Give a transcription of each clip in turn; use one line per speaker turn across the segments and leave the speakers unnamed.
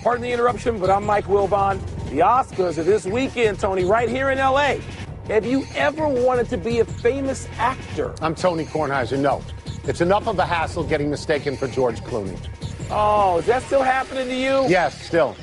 Pardon the interruption, but I'm Mike Wilbon. The Oscars are this weekend, Tony, right here in L.A. Have you ever wanted to be a famous actor?
I'm Tony Kornheiser. No. It's enough of a hassle getting mistaken for George Clooney.
Oh, is that still happening to you?
Yes, still.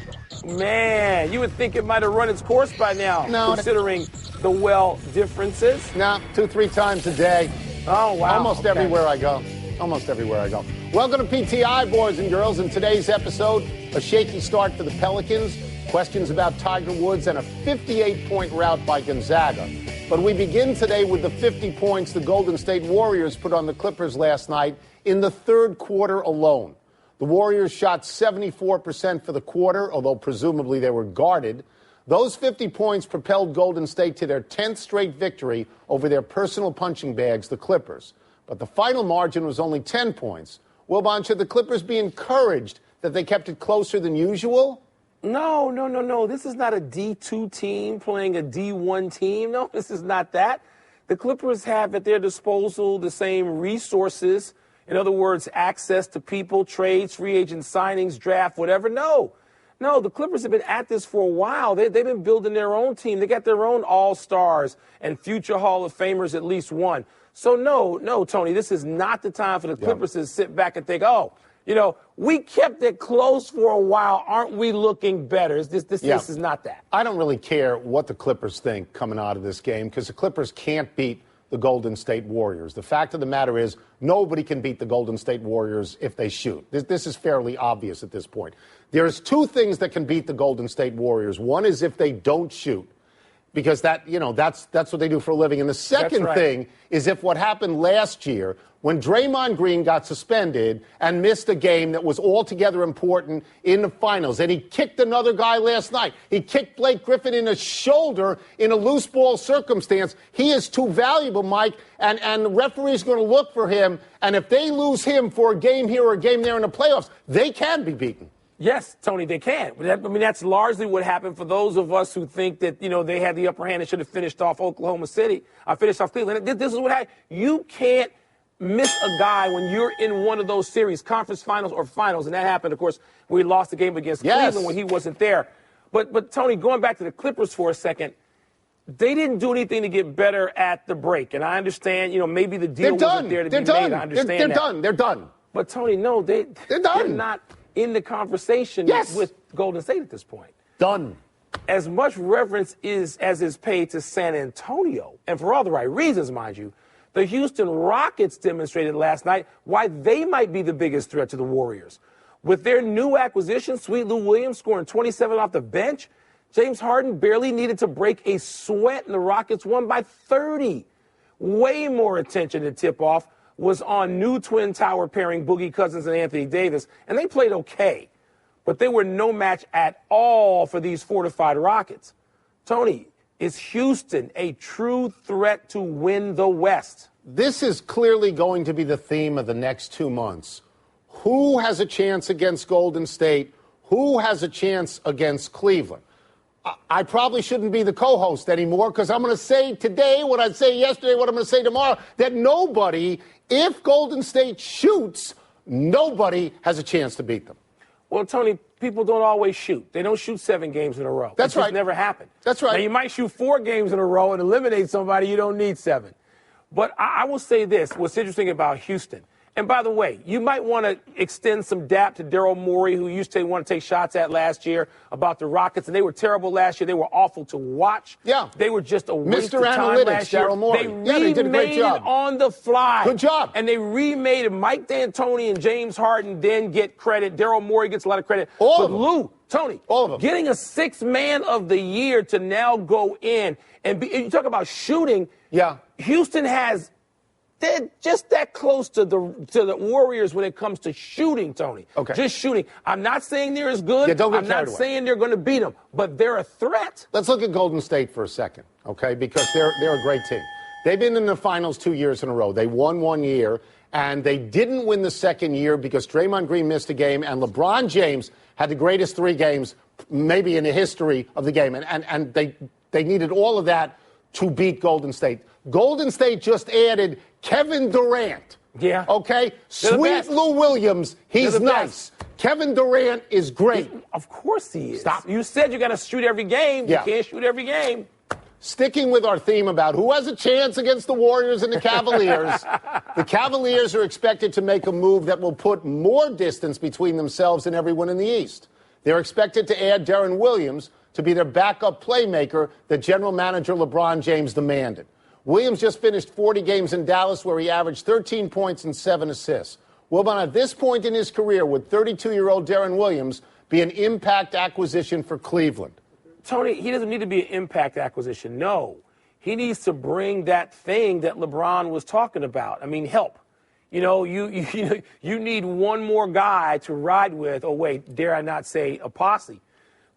Man, you would think it might have run its course by now, considering the differences.
No, 2-3 times a day.
Oh, wow.
Almost everywhere I go. Almost everywhere I go. Welcome to PTI, boys and girls. In today's episode, a shaky start for the Pelicans, questions about Tiger Woods, and a 58-point rout by Gonzaga. But we begin today with the 50 points the Golden State Warriors put on the Clippers last night in the third quarter alone. The Warriors shot 74% for the quarter, although presumably they were guarded. Those 50 points propelled Golden State to their 10th straight victory over their personal punching bags, the Clippers. But the final margin was only 10 points. Wilbon, should the Clippers be encouraged that they kept it closer than usual?
No. This is not a D2 team playing a D1 team. No, this is not that. The Clippers have at their disposal the same resources. In other words, access to people, trades, free agent signings, draft, whatever. No, the Clippers have been at this for a while. They've been building their own team. They got their own all-stars and future Hall of Famers, at least one. So, no, Tony, this is not the time for the Clippers to sit back and think, we kept it close for a while. Aren't we looking better? This is not that.
I don't really care what the Clippers think coming out of this game because the Clippers can't beat the Golden State Warriors. The fact of the matter is nobody can beat the Golden State Warriors if they shoot. This is fairly obvious at this point. There's two things that can beat the Golden State Warriors. One is if they don't shoot, because that's what they do for a living. And the second thing is if what happened last year when Draymond Green got suspended and missed a game that was altogether important in the finals, and he kicked another guy last night. He kicked Blake Griffin in the shoulder in a loose ball circumstance. He is too valuable, Mike, and the referee's going to look for him. And if they lose him for a game here or a game there in the playoffs, they can be beaten.
Yes, Tony, they can. That's largely what happened for those of us who think that, they had the upper hand and should have finished off Oklahoma City, finished off Cleveland. This is what happened. You can't miss a guy when you're in one of those series, conference finals or finals. And that happened, of course, when we lost the game against Cleveland when he wasn't there. But Tony, going back to the Clippers for a second, they didn't do anything to get better at the break. And I understand, maybe the deal wasn't there to be made. I understand that.
They're done.
But, Tony, no, they're done. They're not in the conversation with Golden State at this point.
Done.
As much reverence as is paid to San Antonio, and for all the right reasons, mind you, the Houston Rockets demonstrated last night why they might be the biggest threat to the Warriors. With their new acquisition, Sweet Lou Williams scoring 27 off the bench, James Harden barely needed to break a sweat, and the Rockets won by 30. Way more attention to tip-off was on new Twin Tower pairing Boogie Cousins and Anthony Davis, and they played okay. But they were no match at all for these fortified Rockets. Tony, is Houston a true threat to win the West?
This is clearly going to be the theme of the next 2 months. Who has a chance against Golden State? Who has a chance against Cleveland? I probably shouldn't be the co-host anymore because I'm going to say today what I'd say yesterday, what I'm going to say tomorrow, that nobody, if Golden State shoots, nobody has a chance to beat them.
Well, Tony, people don't always shoot. They don't shoot 7 games in a row.
That's right.
It's never happened.
That's right.
Now, you might shoot 4 games in a row and eliminate somebody. You don't need 7. But I will say this, what's interesting about Houston. And by the way, you might want to extend some dap to Daryl Morey, who used to want to take shots at last year about the Rockets. And they were terrible last year. They were awful to watch.
Yeah.
They were just a waste of time
Analytics,
last year.
Daryl Morey.
They
did a great job.
it on the fly.
Good job.
And they remade it. Mike D'Antoni and James Harden then get credit. Daryl Morey gets a lot of credit.
All of them.
Lou, Tony,
all of them.
Getting a 6th man of the year to now go in and you talk about shooting.
Yeah.
Houston they're just that close to the Warriors when it comes to shooting, Tony.
Okay.
Just shooting. I'm not saying they're as good.
Yeah, don't get
I'm not
carried away.
saying they're going to beat them, but they're a threat.
Let's look at Golden State for a second, okay? Because they're a great team. They've been in the finals 2 years in a row. They won 1 year, and they didn't win the second year because Draymond Green missed a game, and LeBron James had the greatest 3 games maybe in the history of the game. And they needed all of that to beat Golden State. Golden State just added Kevin Durant
Yeah.
Okay?
They're the
Sweet
best.
Lou Williams, he's
They're the
nice.
best.
Kevin Durant is great.
Of course he is.
Stop.
You said you got to shoot every game.
Yeah.
You can't shoot every game.
Sticking with our theme about who has a chance against the Warriors and the Cavaliers, the Cavaliers are expected to make a move that will put more distance between themselves and everyone in the East. They're expected to add Deron Williams to be their backup playmaker that general manager LeBron James demanded. Williams just finished 40 games in Dallas where he averaged 13 points and 7 assists. Will at this point in his career, would 32-year-old Deron Williams be an impact acquisition for Cleveland?
Tony, he doesn't need to be an impact acquisition. No. He needs to bring that thing that LeBron was talking about. I mean, help. You know, you need one more guy to ride with. Oh, wait, dare I not say a posse?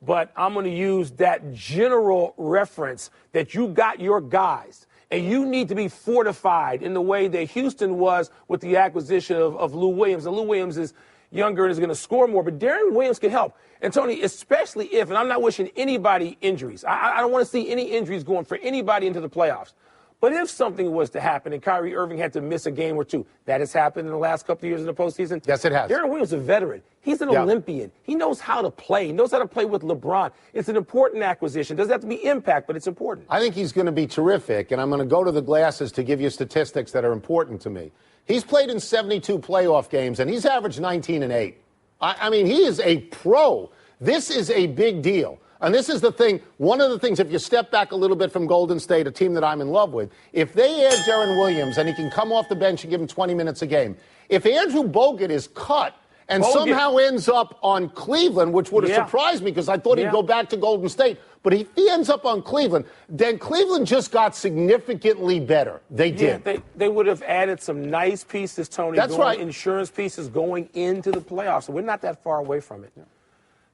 But I'm going to use that general reference that you got your guys. And you need to be fortified in the way that Houston was with the acquisition of Lou Williams. And Lou Williams is younger and is going to score more. But Deron Williams can help. And, Tony, especially if, and I'm not wishing anybody injuries. I don't want to see any injuries going for anybody into the playoffs. But if something was to happen and Kyrie Irving had to miss a game or two, that has happened in the last couple of years in the postseason.
Yes, it has.
Deron Williams is a veteran. He's an Olympian. He knows how to play. He knows how to play with LeBron. It's an important acquisition. Doesn't have to be impact, but it's important.
I think he's going to be terrific, and I'm going to go to the glasses to give you statistics that are important to me. He's played in 72 playoff games, and he's averaged 19 and 8. I mean, he is a pro. This is a big deal. And this is the thing, one of the things, if you step back a little bit from Golden State, a team that I'm in love with, if they add Deron Williams and he can come off the bench and give him 20 minutes a game, if Andrew Bogut is cut and somehow ends up on Cleveland, which would have surprised me because I thought he'd go back to Golden State, but if he ends up on Cleveland, then Cleveland just got significantly better. They did.
They would have added some nice pieces, Tony.
That's right.
Insurance pieces going into the playoffs. So we're not that far away from it. Yeah.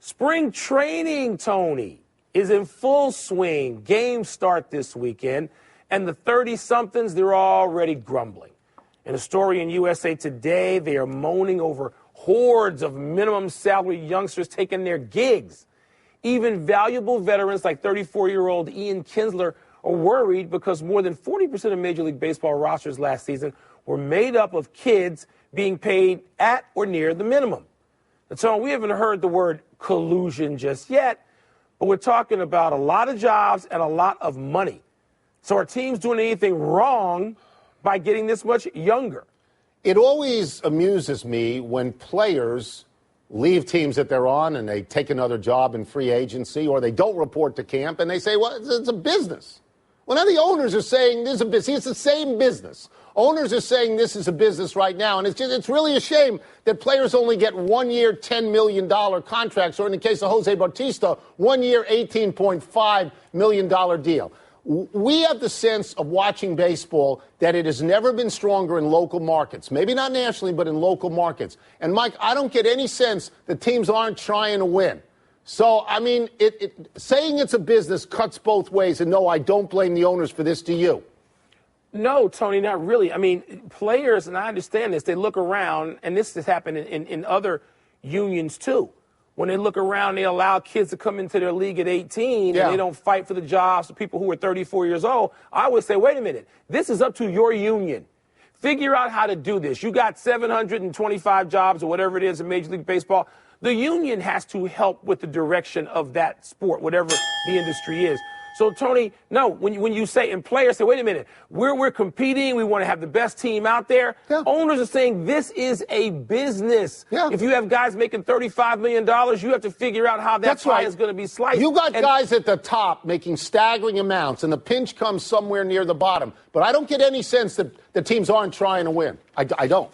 Spring training, Tony, is in full swing. Games start this weekend, and the 30-somethings, they're already grumbling. In a story in USA Today, they are moaning over hordes of minimum salary youngsters taking their gigs. Even valuable veterans like 34-year-old Ian Kinsler are worried because more than 40% of Major League Baseball rosters last season were made up of kids being paid at or near the minimum. And so we haven't heard the word collusion just yet, but we're talking about a lot of jobs and a lot of money. So are teams doing anything wrong by getting this much younger?
It always amuses me when players leave teams that they're on and they take another job in free agency or they don't report to camp and they say, well, it's a business. Well, now the owners are saying this is a business. It's the same business. Owners are saying this is a business right now, and it's really a shame that players only get 1 year, $10 million contracts, or in the case of Jose Bautista, 1 year, $18.5 million deal. We have the sense of watching baseball that it has never been stronger in local markets. Maybe not nationally, but in local markets. And, Mike, I don't get any sense that teams aren't trying to win. So, I mean, saying it's a business cuts both ways. And, no, I don't blame the owners for this. Do you?
No, Tony, not really. I mean, players, and I understand this, they look around, and this has happened in other unions too. When they look around, they allow kids to come into their league at 18, and they don't fight for the jobs of people who are 34 years old. I would say, wait a minute, this is up to your union. Figure out how to do this. You got 725 jobs or whatever it is in Major League Baseball. The union has to help with the direction of that sport, whatever the industry is. So, Tony, no, when you say, and players say, wait a minute, we're competing, we want to have the best team out there. Yeah. Owners are saying this is a business. Yeah. If you have guys making $35 million, you have to figure out how that pie is going to be sliced.
You got guys at the top making staggering amounts, and the pinch comes somewhere near the bottom. But I don't get any sense that the teams aren't trying to win. I don't.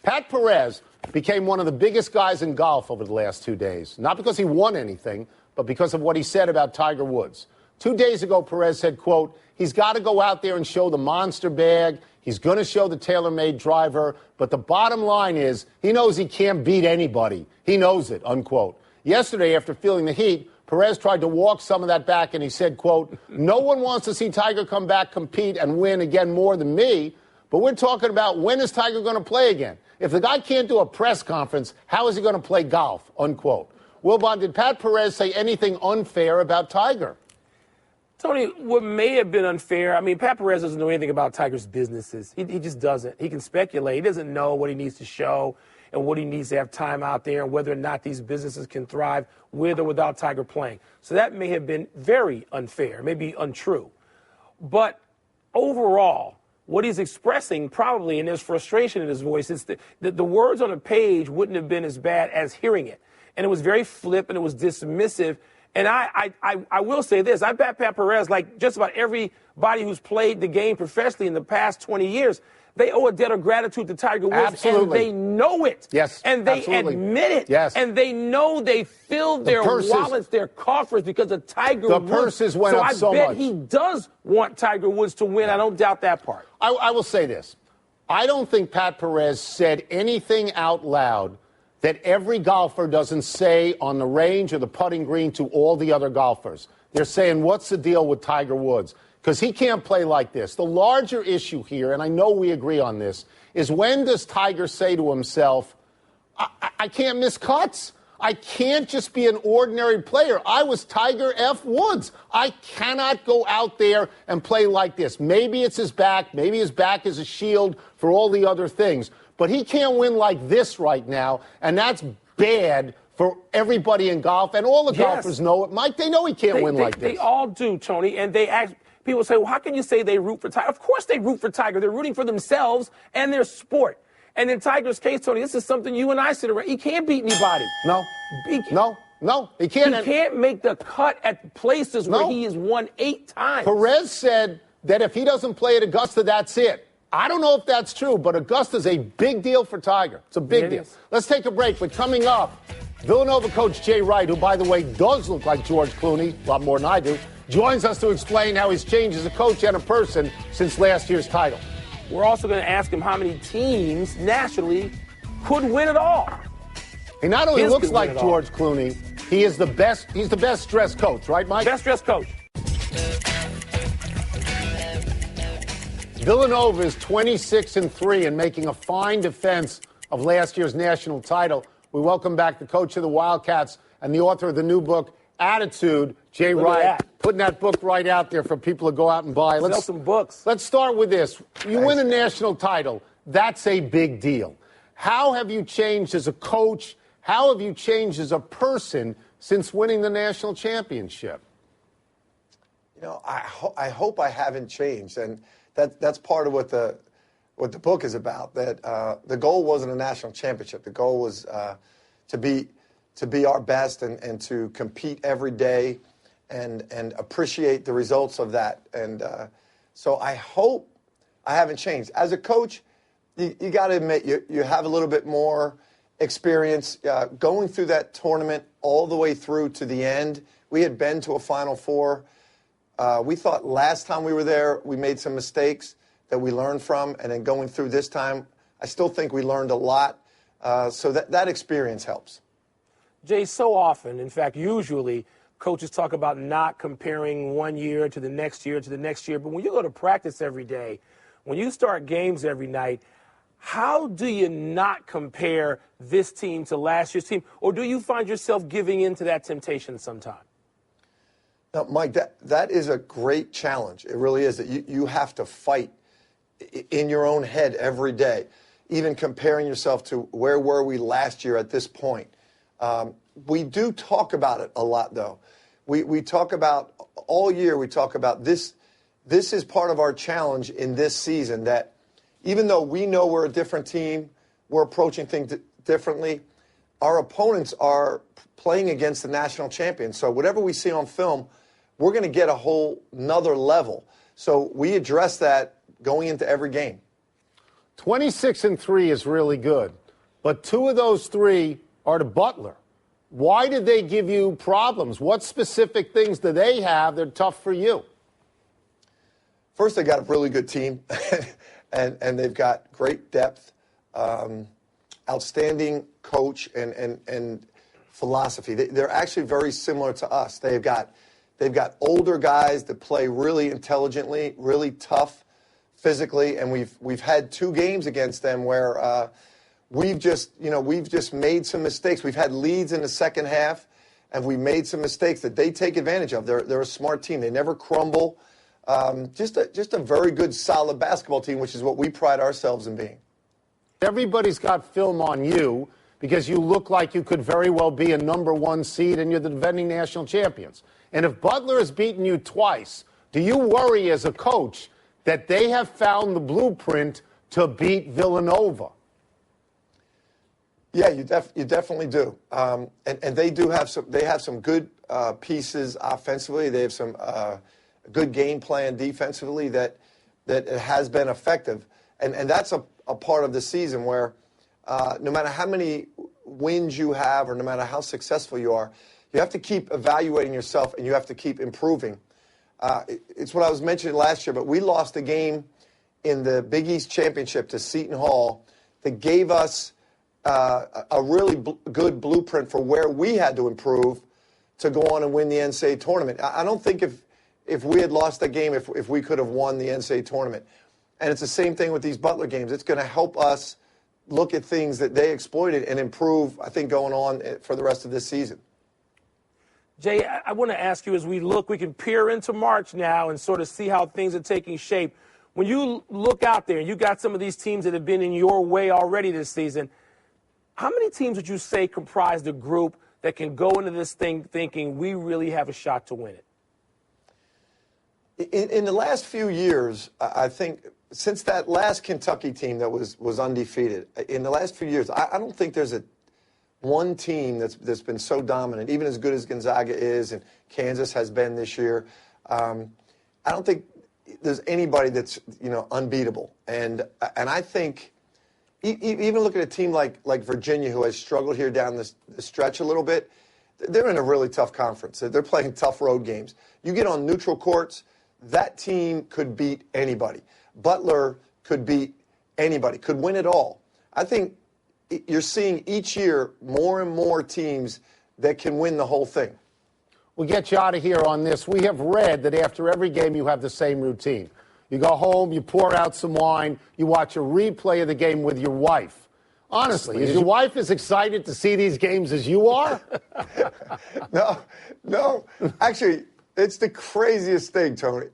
Pat Perez became one of the biggest guys in golf over the last 2 days. Not because he won anything, but because of what he said about Tiger Woods. 2 days ago, Perez said, quote, he's got to go out there and show the monster bag. He's going to show the tailor-made driver. But the bottom line is he knows he can't beat anybody. He knows it, unquote. Yesterday, after feeling the heat, Perez tried to walk some of that back, and he said, quote, no one wants to see Tiger come back, compete, and win again more than me. But we're talking about when is Tiger going to play again? If the guy can't do a press conference, how is he going to play golf, unquote? Wilbon, did Pat Perez say anything unfair about Tiger?
Tony, what may have been unfair, I mean, Pat Perez doesn't know anything about Tiger's businesses. He just doesn't. He can speculate. He doesn't know what he needs to show and what he needs to have time out there and whether or not these businesses can thrive with or without Tiger playing. So that may have been very unfair, maybe untrue. But overall, what he's expressing probably, and there's frustration in his voice, is that the words on the page wouldn't have been as bad as hearing it. And it was very flip and it was dismissive. And I will say this. I bet Pat Perez, like just about everybody who's played the game professionally in the past 20 years, they owe a debt of gratitude to Tiger Woods.
Absolutely.
And they know it.
Yes.
And they admit it.
Yes.
And they know they filled their wallets, their coffers because of Tiger Woods.
The purses went up so much.
So I bet he does want Tiger Woods to win. I don't doubt that part.
I will say this. I don't think Pat Perez said anything out loud that every golfer doesn't say on the range or the putting green to all the other golfers. They're saying, what's the deal with Tiger Woods? Because he can't play like this. The larger issue here, and I know we agree on this, is when does Tiger say to himself, I can't miss cuts. I can't just be an ordinary player. I was Tiger F. Woods. I cannot go out there and play like this. Maybe it's his back. Maybe his back is a shield for all the other things. But he can't win like this right now, and that's bad for everybody in golf. And all the golfers know it. Mike, they know he can't win like this.
They all do, Tony. And they ask, people say, well, how can you say they root for Tiger? Of course they root for Tiger. They're rooting for themselves and their sport. And in Tiger's case, Tony, this is something you and I sit around. He can't beat anybody.
No, he can't.
He can't make the cut at places where he has won 8 times.
Perez said that if he doesn't play at Augusta, that's it. I don't know if that's true, but Augusta's a big deal for Tiger. It's a big deal. Let's take a break, but coming up, Villanova coach Jay Wright, who, by the way, does look like George Clooney, a lot more than I do, joins us to explain how he's changed as a coach and a person since last year's title.
We're also going to ask him how many teams nationally could win it all.
He not only looks like George Clooney, he is the best. He's the best dressed coach, right, Mike?
Best dressed coach.
Villanova is 26-3 and making a fine defense of last year's national title. We welcome back the coach of the Wildcats and the author of the new book, Attitude, Jay Wright. Putting that book right out there for people to go out and buy.
Sell some books.
Let's start with this. You win a national title. That's a big deal. How have you changed as a coach? How have you changed as a person since winning the national championship?
You know, I hope I haven't changed, and that's part of what the book is about. That the goal wasn't a national championship. The goal was to be our best and to compete every day and appreciate the results of that. And so I hope I haven't changed. As a coach, you got to admit you have a little bit more experience going through that tournament all the way through to the end. We had been to a Final Four. We thought last time we were there, we made some mistakes that we learned from. And then going through this time, I still think we learned a lot. So that experience helps.
Jay, so often, in fact, usually, coaches talk about not comparing one year to the next year to the next year. But when you go to practice every day, when you start games every night, how do you not compare this team to last year's team? Or do you find yourself giving in to that temptation sometime?
Now, Mike, that is a great challenge. It really is. That you have to fight in your own head every day, even comparing yourself to where were we last year at this point. We do talk about it a lot, though. We talk about all year, we talk about this. This is part of our challenge in this season, that even though we know we're a different team, we're approaching things differently, our opponents are playing against the national champions. So whatever we see on film, we're going to get a whole nother level. So we address that going into every game.
26-3 is really good, but 2 of those 3 are to Butler. Why did they give you problems? What specific things do they have that are tough for you?
First, they got a really good team, and they've got great depth, outstanding coach and philosophy. They're actually very similar to us. They've got older guys that play really intelligently, really tough physically, and we've had 2 games against them where we've just made some mistakes. We've had leads in the second half, and we made some mistakes that they take advantage of. They're a smart team. They never crumble. Just a very good, solid basketball team, which is what we pride ourselves in being.
Everybody's got film on you because you look like you could very well be a number 1 seed and you're the defending national champions. And if Butler has beaten you twice, do you worry as a coach that they have found the blueprint to beat Villanova?
Yeah, you definitely do. And they do have some good pieces offensively. They have some good game plan defensively that has been effective. And that's a part of the season where no matter how many wins you have or no matter how successful you are, you have to keep evaluating yourself and you have to keep improving. It's what I was mentioning last year, but we lost a game in the Big East Championship to Seton Hall that gave us a really good blueprint for where we had to improve to go on and win the NCAA tournament. I don't think if we had lost that game, if we could have won the NCAA tournament. And it's the same thing with these Butler games. It's going to help us look at things that they exploited and improve, I think, going on for the rest of this season.
Jay, I want to ask you, as we look, we can peer into March now and sort of see how things are taking shape. When you look out there and you got some of these teams that have been in your way already this season, how many teams would you say comprise the group that can go into this thing thinking we really have a shot to win it?
In the last few years, I think since that last Kentucky team that was undefeated, in the last few years, I don't think there's one team that's been so dominant, even as good as Gonzaga is and Kansas has been this year. I don't think there's anybody that's unbeatable. And I think even look at a team like Virginia, who has struggled here down the stretch a little bit. They're in a really tough conference. They're playing tough road games. You get on neutral courts, that team could beat anybody. Butler could beat anybody, could win it all. I think you're seeing each year more and more teams that can win the whole thing.
We'll get you out of here on this. We have read that after every game you have the same routine. You go home, you pour out some wine, you watch a replay of the game with your wife. Honestly, is your wife as excited to see these games as you are?
No. Actually, it's the craziest thing, Tony.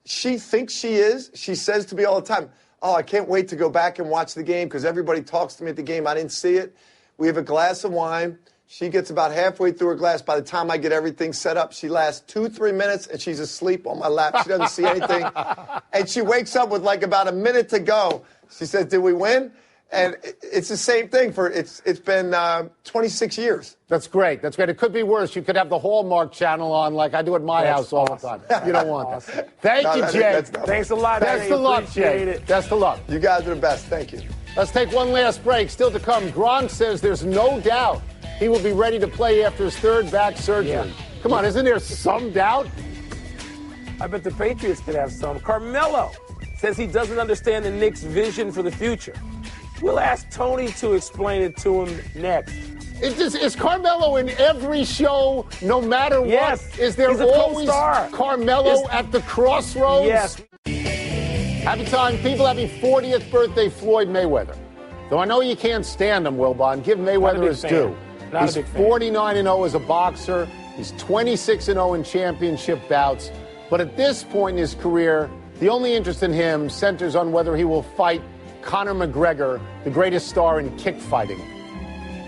She thinks she is. She says to me all the time, "Oh, I can't wait to go back and watch the game because everybody talks to me at the game. I didn't see it." We have a glass of wine. She gets about halfway through her glass. By the time I get everything set up, she lasts 2-3 minutes, and she's asleep on my lap. She doesn't see anything. And she wakes up with like about a minute to go. She says, "Did we win?" And it's the same thing it's been 26 years.
That's great. That's great. It could be worse. You could have the Hallmark channel on like I do at my house all the time. You don't want that. Thank you, Jay.
Thanks a lot.
Best of luck, Jay. Best of luck.
You guys are the best. Thank you.
Let's take one last break. Still to come, Gronk says there's no doubt he will be ready to play after his third back surgery. Yeah. Come on, isn't there some doubt?
I bet the Patriots could have some. Carmelo says he doesn't understand the Knicks' vision for the future. We'll ask Tony to explain it to him next.
Is Carmelo in every show, no matter what?
Yes.
Is there always Carmelo at the crossroads?
Yes.
Happy time, people. Happy 40th birthday, Floyd Mayweather. Though I know you can't stand him, Wilbon, give Mayweather his due. He's 49-0 as a boxer. He's 26-0 in championship bouts. But at this point in his career, the only interest in him centers on whether he will fight Conor McGregor, the greatest star in kick fighting.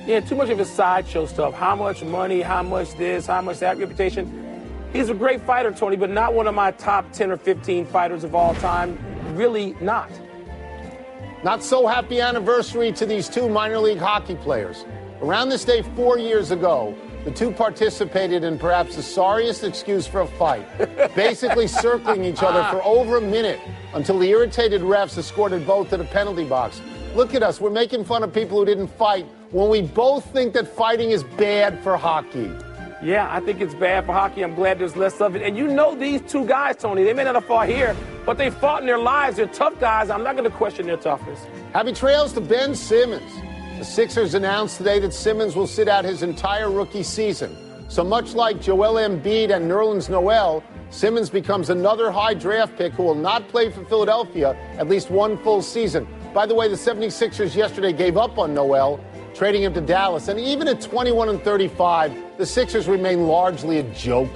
Yeah, too much of his sideshow stuff. How much money, how much this, how much that reputation. He's a great fighter, Tony, but not one of my top 10 or 15 fighters of all time. Really not.
Not so happy anniversary to these two minor league hockey players. Around this day 4 years ago, the two participated in perhaps the sorriest excuse for a fight, basically circling each other for over a minute until the irritated refs escorted both to the penalty box. Look at us. We're making fun of people who didn't fight when we both think that fighting is bad for hockey.
Yeah, I think it's bad for hockey. I'm glad there's less of it. And you know these two guys, Tony, they may not have fought here, but they fought in their lives. They're tough guys. I'm not going to question their toughness.
Happy trails to Ben Simmons. The Sixers announced today that Simmons will sit out his entire rookie season. So much like Joel Embiid and Nerlens Noel, Simmons becomes another high draft pick who will not play for Philadelphia at least one full season. By the way, the 76ers yesterday gave up on Noel trading him to Dallas. And even at 21-35, the Sixers remain largely a joke.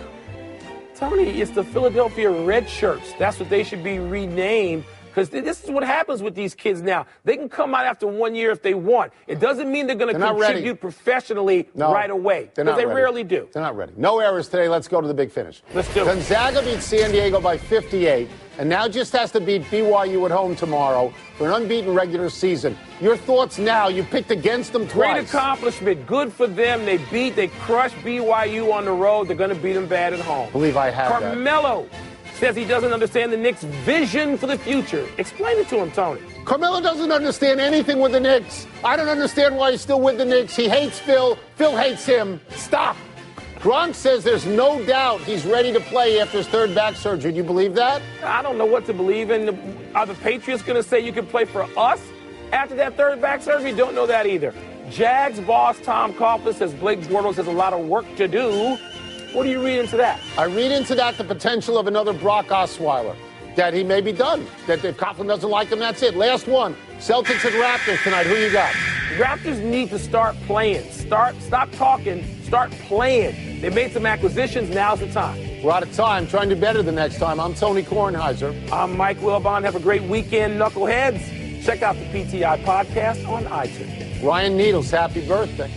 Tony, it's the Philadelphia Red Shirts. That's what they should be renamed. Because this is what happens with these kids now. They can come out after 1 year if they want. It doesn't mean they're going to contribute professionally right away. Because they rarely do.
They're not ready. No errors today. Let's go to the big finish.
Let's do it.
Gonzaga beat San Diego by 58, and now just has to beat BYU at home tomorrow for an unbeaten regular season. Your thoughts now? You picked against them twice.
Great accomplishment. Good for them. They crushed BYU on the road. They're going to beat them bad at home.
I believe I have
Carmelo says he doesn't understand the Knicks' vision for the future. Explain it to him, Tony.
Carmelo doesn't understand anything with the Knicks. I don't understand why he's still with the Knicks. He hates Phil. Phil hates him. Stop. Gronk says there's no doubt he's ready to play after his third back surgery. Do you believe that?
I don't know what to believe in. Are the Patriots going to say you can play for us after that third back surgery? Don't know that either. Jags boss Tom Coughlin says Blake Bortles has a lot of work to do. What do you read into that? I
read into that the potential of another Brock Osweiler, that he may be done, that if Coughlin doesn't like him, that's it. Last one, Celtics and Raptors tonight. Who you got?
Raptors need to start playing. Stop talking, start playing. They made some acquisitions. Now's the time.
We're out of time. Trying to do better the next time. I'm Tony Kornheiser.
I'm Mike Wilbon. Have a great weekend, knuckleheads. Check out the PTI podcast on iTunes.
Ryan Needles, happy birthday.